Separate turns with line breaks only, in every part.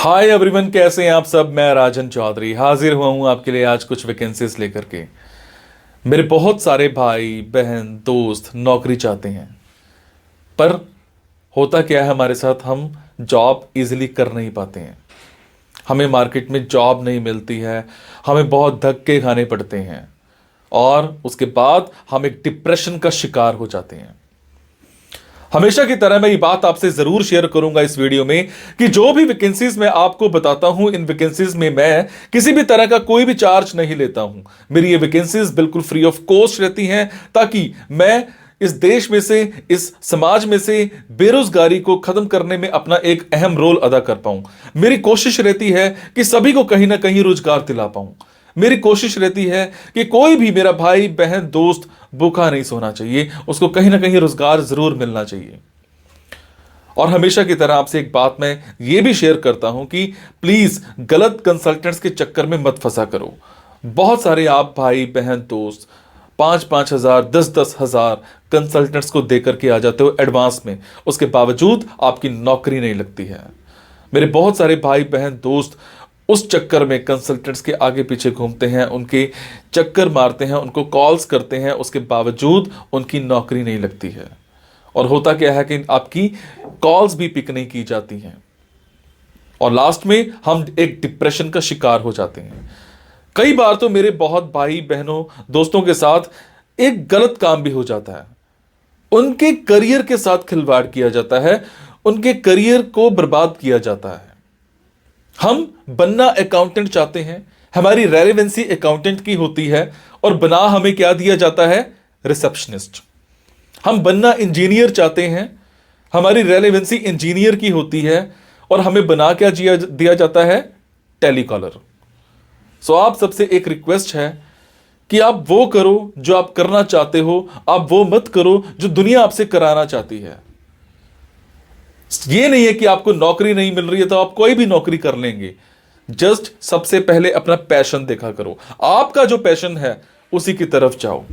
Hi everyone, कैसे हैं आप सब। मैं राजन चौधरी हाजिर हुआ हूं आपके लिए आज कुछ वैकेंसीज लेकर के। मेरे बहुत सारे भाई बहन दोस्त नौकरी चाहते हैं, पर होता क्या है हमारे साथ, हम जॉब इजीली कर नहीं पाते हैं। हमें मार्केट में जॉब नहीं मिलती है, हमें बहुत धक्के खाने पड़ते हैं और उसके बाद हम एक डिप्रेशन का शिकार हो जाते हैं। हमेशा की तरह मैं ये बात आपसे जरूर शेयर करूंगा इस वीडियो में कि जो भी वैकेंसीज मैं आपको बताता हूं, इन वैकेंसीज में मैं किसी भी तरह का कोई भी चार्ज नहीं लेता हूं। मेरी ये वैकेंसीज बिल्कुल फ्री ऑफ कॉस्ट रहती हैं, ताकि मैं इस देश में से, इस समाज में से बेरोजगारी को खत्म करने में अपना एक अहम रोल अदा कर पाऊं। मेरी कोशिश रहती है कि सभी को कहीं ना कहीं रोजगार दिला पाऊं। मेरी कोशिश रहती है कि कोई भी मेरा भाई बहन दोस्त भूखा नहीं सोना चाहिए, उसको कहीं ना कहीं रोजगार जरूर मिलना चाहिए। और हमेशा की तरह आपसे एक बात मैं ये भी शेयर करता हूं कि प्लीज गलत कंसल्टेंट्स के चक्कर में मत फंसा करो। बहुत सारे आप भाई बहन दोस्त 5,000 10,000 कंसल्टेंट्स को देकर के आ जाते हो एडवांस में, उसके बावजूद आपकी नौकरी नहीं लगती है। मेरे बहुत सारे भाई बहन दोस्त उस चक्कर में कंसल्टेंट्स के आगे पीछे घूमते हैं, उनके चक्कर मारते हैं, उनको कॉल्स करते हैं, उसके बावजूद उनकी नौकरी नहीं लगती है। और होता क्या है कि आपकी कॉल्स भी पिक नहीं की जाती हैं और लास्ट में हम एक डिप्रेशन का शिकार हो जाते हैं। कई बार तो मेरे बहुत भाई बहनों दोस्तों के साथ एक गलत काम भी हो जाता है। उनके करियर के साथ खिलवाड़ किया जाता है, उनके करियर को बर्बाद किया जाता है। हम बनना अकाउंटेंट चाहते हैं, हमारी रेलेवेंसी अकाउंटेंट की होती है और बना हमें क्या दिया जाता है, रिसेप्शनिस्ट। हम बनना इंजीनियर चाहते हैं, हमारी रेलेवेंसी इंजीनियर की होती है और हमें बना क्या दिया जाता है, टेलीकॉलर। सो आप सबसे एक रिक्वेस्ट है कि आप वो करो जो आप करना चाहते हो, आप वो मत करो जो दुनिया आपसे कराना चाहती है। ये नहीं है कि आपको नौकरी नहीं मिल रही है तो आप कोई भी नौकरी कर लेंगे। जस्ट सबसे पहले अपना पैशन देखा करो, आपका जो पैशन है उसी की तरफ जाओ।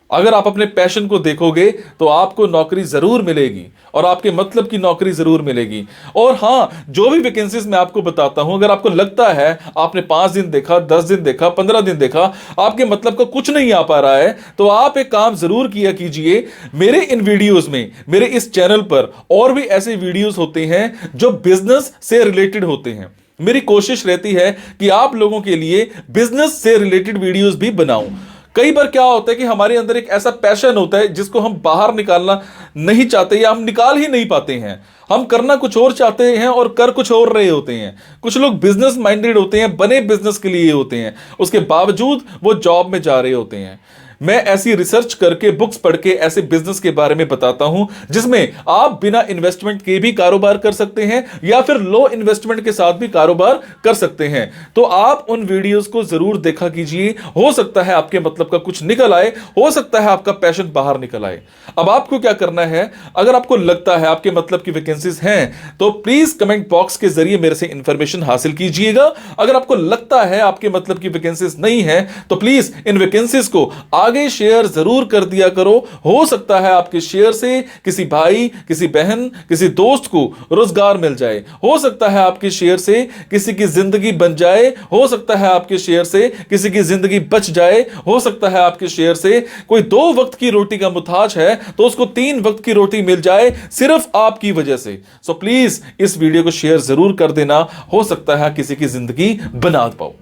अगर आप अपने पैशन को देखोगे तो आपको नौकरी जरूर मिलेगी और आपके मतलब की नौकरी जरूर मिलेगी। और हां, जो भी वैकेंसीज मैं आपको बताता हूं, अगर आपको लगता है आपने 5 दिन देखा, 10 दिन देखा, 15 दिन देखा, आपके मतलब का कुछ नहीं आ पा रहा है, तो आप एक काम जरूर किया कीजिए। मेरे इन वीडियोस में, मेरे इस चैनल पर और भी ऐसे वीडियोस होते हैं जो बिजनेस से रिलेटेड होते हैं। मेरी कोशिश रहती है कि आप लोगों के लिए बिजनेस से रिलेटेड वीडियोस भी बनाऊं। कई बार क्या होता है कि हमारे अंदर एक ऐसा पैशन होता है जिसको हम बाहर निकालना नहीं चाहते या हम निकाल ही नहीं पाते हैं। हम करना कुछ और चाहते हैं और कर कुछ और रहे होते हैं। कुछ लोग बिजनेस माइंडेड होते हैं, बने बिजनेस के लिए होते हैं, उसके बावजूद वो जॉब में जा रहे होते हैं। मैं ऐसी रिसर्च करके, बुक्स पढ़ के ऐसे बिजनेस के बारे में बताता हूं जिसमें आप बिना इन्वेस्टमेंट के भी कारोबार कर सकते हैं या फिर लो इन्वेस्टमेंट के साथ भी कारोबार कर सकते हैं। तो आप उन वीडियोस को जरूर देखा कीजिए। हो सकता है आपके मतलब का कुछ निकल आए, हो सकता है आपका पैशन बाहर निकल आए। अब आपको क्या करना है, अगर आपको लगता है आपके मतलब की वैकेंसीज हैं तो प्लीज कमेंट बॉक्स के जरिए मेरे से इंफॉर्मेशन हासिल कीजिएगा। अगर आपको लगता है आपके मतलब की वैकेंसीज नहीं है तो प्लीज इन वैकेंसीज को आगे शेयर जरूर कर दिया करो। हो सकता है आपके शेयर से किसी भाई, किसी बहन, किसी दोस्त को रोजगार मिल जाए। हो सकता है आपके शेयर से किसी की जिंदगी बन जाए। हो सकता है आपके शेयर से किसी की जिंदगी बच जाए। हो सकता है आपके शेयर से कोई 2 वक्त की रोटी का मुताज है तो उसको 3 वक्त की रोटी मिल जाए, सिर्फ आपकी वजह से। सो प्लीज इस वीडियो को शेयर जरूर कर देना। हो सकता है किसी की जिंदगी बना पाओ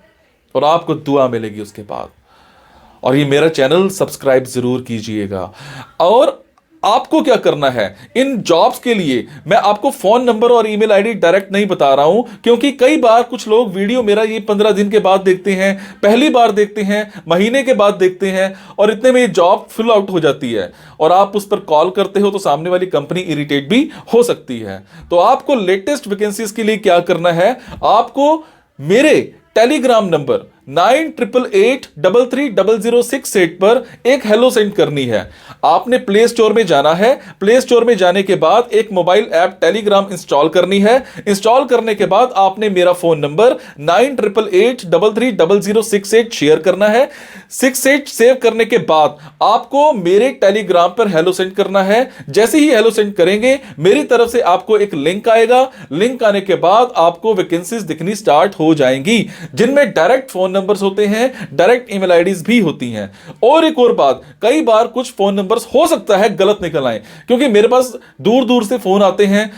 और आपको दुआ मिलेगी उसके बाद। और ये मेरा चैनल सब्सक्राइब जरूर कीजिएगा। और आपको क्या करना है, इन जॉब्स के लिए मैं आपको फोन नंबर और ईमेल आईडी डायरेक्ट नहीं बता रहा हूं, क्योंकि कई बार कुछ लोग वीडियो मेरा ये 15 दिन के बाद देखते हैं, पहली बार देखते हैं, महीने के बाद देखते हैं और इतने में ये जॉब फिल आउट हो जाती है और आप उस पर कॉल करते हो तो सामने वाली कंपनी इरिटेट भी हो सकती है। तो आपको लेटेस्ट वैकेंसीज के लिए क्या करना है, आपको मेरे टेलीग्राम नंबर 9888330068 पर एक हेलो सेंड करनी है। आपने प्ले स्टोर में जाना है, प्ले स्टोर में जाने के बाद एक मोबाइल ऐप टेलीग्राम इंस्टॉल करनी है। इंस्टॉल करने के बाद आपने मेरा फोन नंबर 9888330068 शेयर करना है। 68 सेव करने के बाद आपको मेरे टेलीग्राम पर हेलो सेंड करना है। जैसे ही हेलो सेंड करेंगे मेरी तरफ से आपको एक लिंक आएगा। लिंक आने के बाद आपको वैकेंसीज दिखनी स्टार्ट हो जाएंगी, जिनमें डायरेक्ट फोन नंबर्स होते हैं, डायरेक्ट ईमेल आईडीज भी होती हैं। और एक और बात, कई बार कुछ फोन नंबर्स हो सकता है गलत निकल आए, क्योंकि मेरे पास दूर दूर से फोन आते हैं,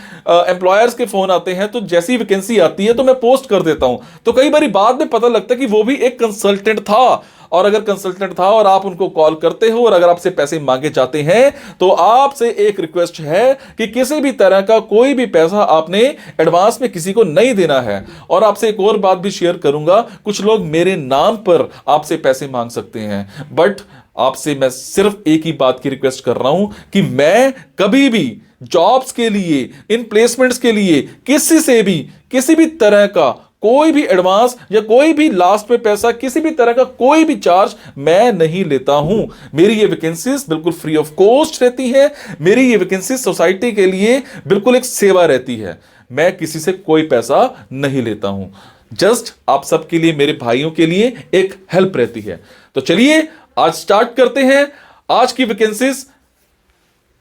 एम्प्लॉयर्स के फोन आते हैं, तो जैसी वैकेंसी आती है तो मैं पोस्ट कर देता हूं। तो कई बार बाद में पता लगता है कि वो भी एक कंसल्टेंट था, और अगर कंसल्टेंट था और आप उनको कॉल करते हो और अगर आपसे पैसे मांगे जाते हैं, तो आपसे एक रिक्वेस्ट है कि किसी भी तरह का कोई भी पैसा आपने एडवांस में किसी को नहीं देना है। और आपसे एक और बात भी शेयर करूंगा, कुछ लोग मेरे नाम पर आपसे पैसे मांग सकते हैं, बट आपसे मैं सिर्फ एक ही बात की रिक्वेस्ट कर रहा हूं कि मैं कभी भी जॉब्स के लिए, इन प्लेसमेंट्स के लिए किसी से भी किसी भी तरह का कोई भी एडवांस या कोई भी लास्ट में पैसा, किसी भी तरह का कोई भी चार्ज मैं नहीं लेता हूं। मेरी ये वैकेंसीज बिल्कुल फ्री ऑफ कॉस्ट रहती है। मेरी ये वैकेंसीज सोसाइटी के लिए बिल्कुल एक सेवा रहती है। मैं किसी से कोई पैसा नहीं लेता हूं, जस्ट आप सबके लिए, मेरे भाइयों के लिए एक हेल्प रहती है। तो चलिए आज स्टार्ट करते हैं। आज की वैकेंसीज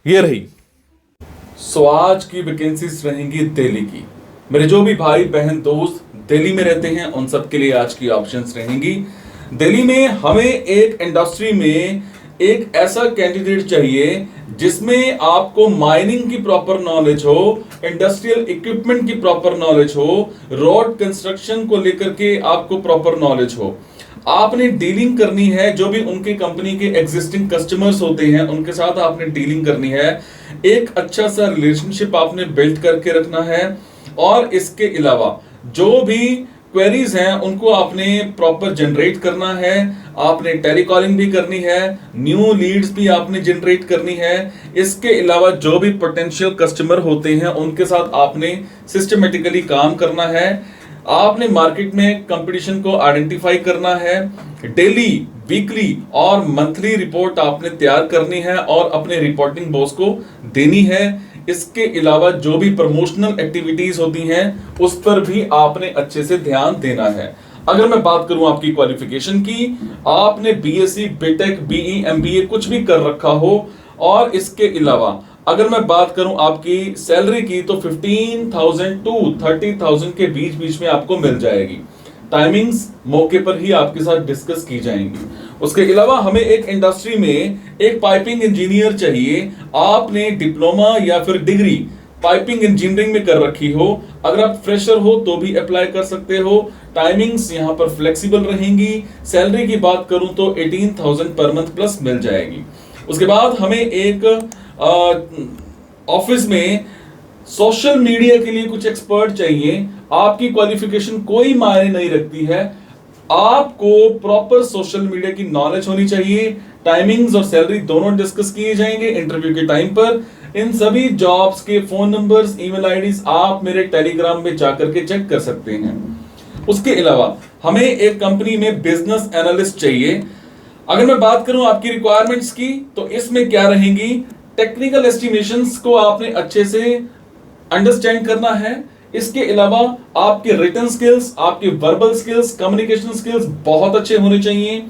ये रही। सो आज की वैकेंसीज रहेंगी दिल्ली की। मेरे जो भी भाई बहन दोस्त दिल्ली में रहते हैं उन सब के लिए आज की ऑप्शंस रहेंगी। दिल्ली में हमें एक इंडस्ट्री में एक ऐसा कैंडिडेट चाहिए जिसमें आपको माइनिंग की प्रॉपर नॉलेज हो, इंडस्ट्रियल इक्विपमेंट की प्रॉपर नॉलेज हो, रोड कंस्ट्रक्शन को लेकर के आपको प्रॉपर नॉलेज हो। आपने डीलिंग करनी है, जो भी उनके कंपनी के एग्जिस्टिंग कस्टमर्स होते हैं उनके साथ आपने डीलिंग करनी है। एक अच्छा सा रिलेशनशिप आपने बिल्ड करके रखना है। और इसके अलावा जो भी क्वेरीज हैं उनको आपने प्रॉपर जनरेट करना है। आपने टेलीकॉलिंग भी करनी है, न्यू लीड्स भी आपने जनरेट करनी है। इसके अलावा जो भी पोटेंशियल कस्टमर होते हैं उनके साथ आपने सिस्टमेटिकली काम करना है। आपने मार्केट में कंपटीशन को आइडेंटिफाई करना है। डेली, वीकली और मंथली रिपोर्ट आपने तैयार करनी है और अपने रिपोर्टिंग बॉस को देनी है। इसके अलावा जो भी प्रमोशनल एक्टिविटीज होती हैं उस पर भी आपने अच्छे से ध्यान देना है। अगर मैं बात करूं आपकी क्वालिफिकेशन की, आपने बीएससी, बीटेक, बीई, एमबीए कुछ भी कर रखा हो। और इसके अलावा अगर मैं बात करूं आपकी सैलरी की, तो 15,000 टू 30,000 के बीच बीच में आपको मिल जाएगी। टाइमिंग्स मौके पर ही आपके साथ डिस्कस की जाएंगी। उसके अलावा हमें एक इंडस्ट्री में एक पाइपिंग इंजीनियर चाहिए। आपने डिप्लोमा या फिर डिग्री पाइपिंग इंजीनियरिंग में कर रखी हो। अगर आप फ्रेशर हो तो भी अप्लाई कर सकते हो। टाइमिंग्स यहां पर फ्लेक्सिबल रहेंगी। सैलरी की बात करूं तो 18,000 पर मंथ प्लस मिल जाएगी। उसके बाद हमें एक ऑफिस में सोशल मीडिया के लिए कुछ एक्सपर्ट चाहिए। आपकी क्वालिफिकेशन कोई मायने नहीं रखती है, आपको प्रॉपर सोशल मीडिया की नॉलेज होनी चाहिए। टाइमिंग्स और सैलरी दोनों डिस्कस किए जाएंगे इंटरव्यू के टाइम पर। इन सभी जॉब्स के फोन नंबर्स, ईमेल आईडीज आप मेरे टेलीग्राम में जाकर के चेक कर सकते हैं। उसके अलावा हमें एक कंपनी में बिजनेस एनालिस्ट चाहिए। अगर मैं बात करूं आपकी रिक्वायरमेंट्स की, तो इसमें क्या रहेंगी, टेक्निकल एस्टिमेशंस को आपने अच्छे से अंडरस्टैंड करना है। इसके अलावा आपके रिटन स्किल्स, आपके वर्बल स्किल्स, कम्युनिकेशन स्किल्स बहुत अच्छे होने चाहिए।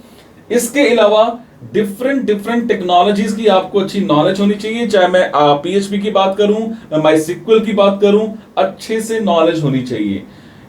इसके अलावा डिफरेंट टेक्नोलॉजीज की आपको अच्छी नॉलेज होनी चाहिए। चाहे मैं पीएचपी की बात करूं, मैं माइस्क्ल की बात करूं, अच्छे से नॉलेज होनी चाहिए।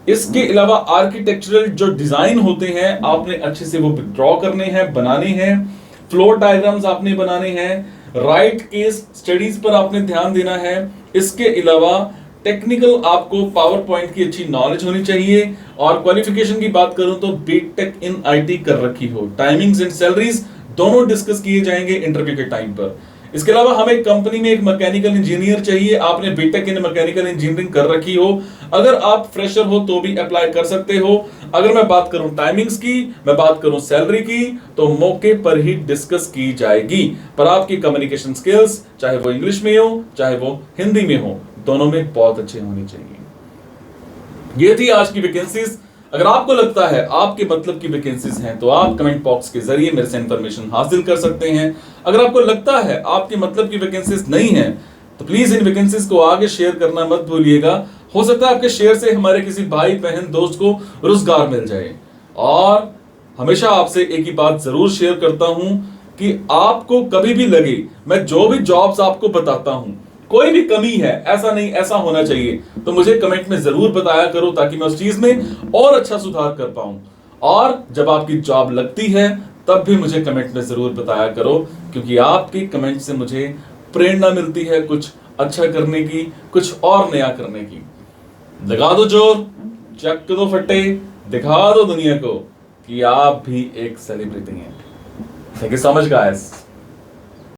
इसके अलावा आर्किटेक्चरल जो डिजाइन होते हैं आपने अच्छे से वो ड्रॉ करने हैं, बनाने हैं। फ्लोर डायग्राम्स आपने बनाने हैं। राइट केस स्टडीज पर आपने ध्यान देना है। इसके अलावा टेक्निकल आपको पावर पॉइंट की अच्छी नॉलेज होनी चाहिए। और क्वालिफिकेशन की बात करूं तो बीटेक इन आईटी कर रखी हो। टाइमिंग्स एंड सैलरीज दोनों डिस्कस किए जाएंगे इंटरव्यू के टाइम पर। इसके अलावा हमें कंपनी में एक मैकेनिकल इंजीनियर चाहिए। आपने बीटेक इन मैकेनिकल इंजीनियरिंग कर रखी हो। अगर आप फ्रेशर हो तो भी अप्लाई कर सकते हो। अगर मैं बात करूं टाइमिंग्स की, मैं बात करूं सैलरी की, तो मौके पर ही डिस्कस की जाएगी। पर आपकी कम्युनिकेशन स्किल्स, चाहे वो इंग्लिश में हो चाहे वो हिंदी में हो, दोनों में बहुत अच्छे होने चाहिए। ये थी आज की वैकेंसीज। अगर आपको लगता है आपके मतलब की वैकेंसीज हैं तो आप कमेंट बॉक्स के जरिए मेरे से इंफॉर्मेशन हासिल कर सकते हैं। अगर आपको लगता है आपके मतलब की वैकेंसीज नहीं है तो प्लीज इन वैकेंसीज को आगे शेयर करना मत भूलिएगा। हो सकता है आपके शेयर से हमारे किसी भाई बहन दोस्त को रोजगार मिल जाए। और हमेशा आपसे एक ही बात जरूर शेयर करता हूं कि आपको कभी भी लगे मैं जो भी जॉब्स आपको बताता हूं कोई भी कमी है, ऐसा नहीं ऐसा होना चाहिए, तो मुझे कमेंट में जरूर बताया करो ताकि मैं उस चीज में और अच्छा सुधार कर पाऊं। और जब आपकी जॉब लगती है तब भी मुझे कमेंट में जरूर बताया करो, क्योंकि आपके कमेंट से मुझे प्रेरणा मिलती है कुछ अच्छा करने की, कुछ और नया करने की। लगा दो जोर, चक दो फट्टे, दिखा दो दुनिया को कि आप भी एक सेलिब्रिटी हैं। Thank you so much guys.